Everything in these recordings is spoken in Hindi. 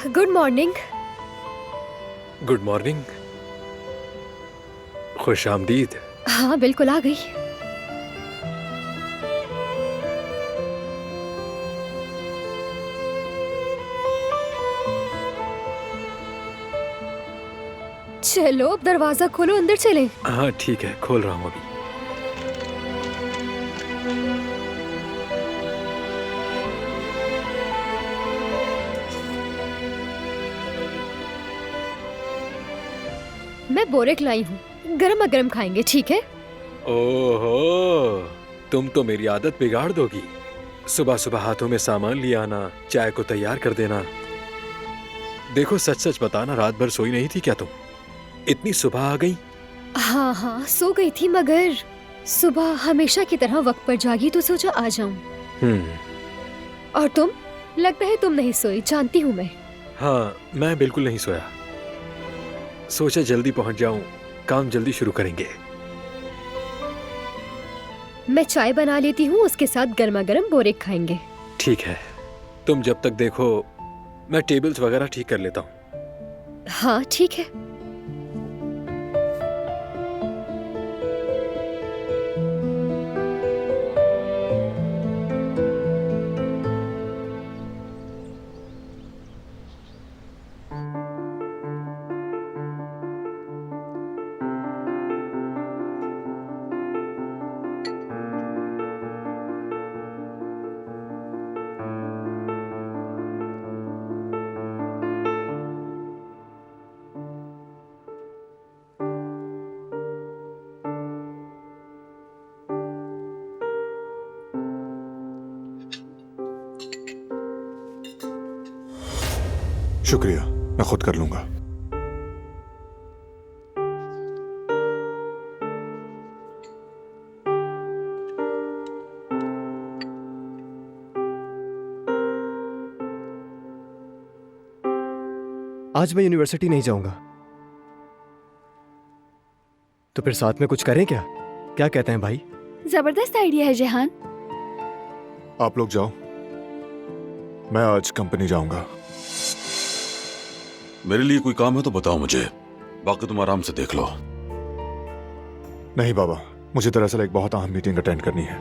Good morning. Good morning. खुश आमदीद। हाँ बिल्कुल आ गई। चलो अब दरवाजा खोलो, अंदर चले। हाँ ठीक है, खोल रहा हूँ अभी। मैं बोरेक लाई हूँ, गरमा गरम खाएंगे, ठीक है? ओहो, तुम तो मेरी आदत बिगाड़ दोगी। सुबह सुबह हाथों में सामान ले आना, चाय को तैयार कर देना। देखो सच सच बताना, रात भर सोई नहीं थी क्या तुम? इतनी सुबह आ गई? हाँ हाँ सो गई थी, मगर सुबह हमेशा की तरह वक्त पर जागी तो सोचा आ जाऊं। और तुम? लगता है तुम नहीं सोई, जानती हूँ मैं। हाँ मैं बिल्कुल नहीं सोया, सोचा जल्दी पहुंच जाऊं, काम जल्दी शुरू करेंगे। मैं चाय बना लेती हूँ, उसके साथ गर्मा गर्म बोरेक खाएंगे। ठीक है, तुम जब तक देखो मैं टेबल्स वगैरह ठीक कर लेता हूँ। हाँ ठीक है। शुक्रिया, मैं खुद कर लूंगा। आज मैं यूनिवर्सिटी नहीं जाऊंगा। तो फिर साथ में कुछ करें क्या? क्या कहते हैं भाई? जबरदस्त आइडिया है जेहान। आप लोग जाओ, मैं आज कंपनी जाऊंगा। मेरे लिए कोई काम है तो बताओ मुझे, बाकी तुम आराम से देख लो। नहीं बाबा, मुझे दरअसल एक बहुत अहम मीटिंग अटेंड करनी है।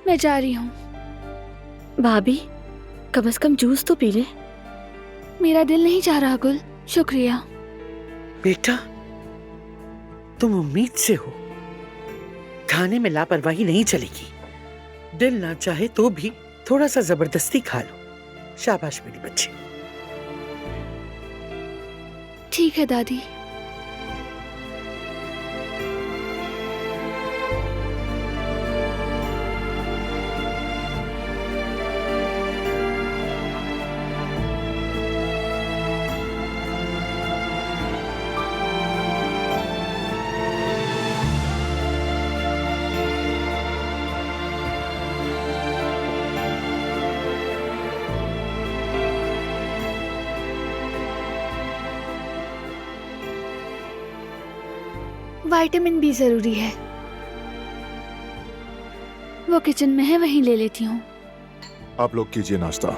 मैं जा रही हूँ। भाभी, कम से कम जूस तो पी ले। मेरा दिल नहीं चाह रहा गुल। शुक्रिया। बेटा, तुम उम्मीद से हो, खाने में लापरवाही नहीं चलेगी। दिल ना चाहे तो भी थोड़ा सा जबरदस्ती खा लो। शाबाश मेरी बच्ची। ठीक है दादी। विटामिन बी जरूरी है। वो किचन में है, वहीं ले लेती हूँ। आप लोग कीजिए नाश्ता।